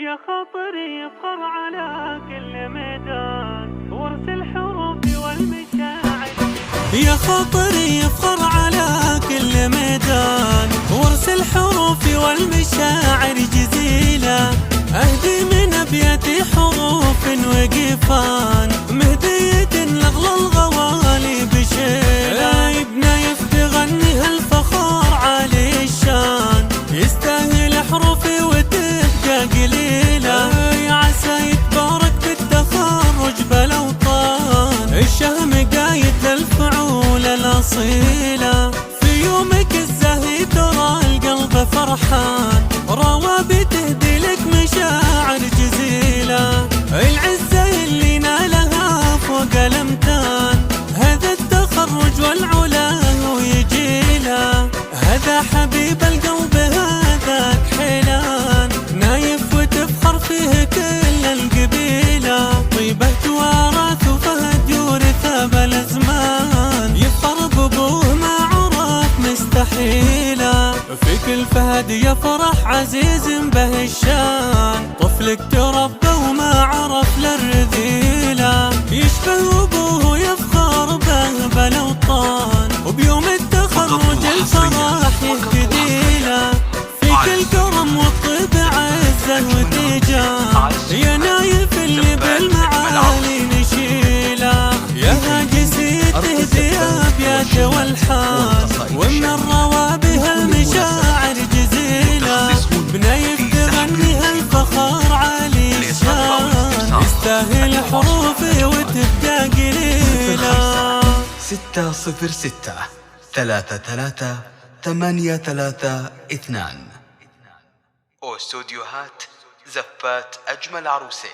يا خاطري يفخر على كل ميدان ورث الحروف والمشاعر. يا خاطري يفخر على كل ميدان ورث الحروف والمشاعر جزيلة. أهدي من أبياتي حروف وقفان مهدية لأغلى الغوالي بشيلة. ابنه يفتغني هالفخار عالي الشان يستاهل حروفي وتبقى قليلة. يا عسى يتبارك بالتخرج بالاوطان الشهم قايد للفعول الاصيلة. في يومك الزاهي ترى القلب فرحان روابي تهدي لك مشاعر جزيلة. العزة اللي نالها فوق الامتان هذا التخرج والعلا ويجيله. هذا حبيب القلب هذاك حيلان نايف وتفخر فيه كل القبيلة. طيبة توارث وفهد يورث بالازمان يفخر بابوه ما عرف مستحيلة. في كل فهد يفرح عزيز به الشان طفلك تربى وما عرف للرذيلة. يشبه ابوه يفخر به بالاوطان وبيوم التخرج الفرح يهتدي له. في كل كرم والطيب عزه وتيجان يا نايف اللي بالمعالي نشيله. يا هاجسي تهدي ابيات والحان ومن الروابي هالمشاعر جزيله. بنايف تغني هالفخار عالي الشان يستاهل حروفي وتبقى قليله. 606-33-832 واستوديوهات زفات أجمل عروسين.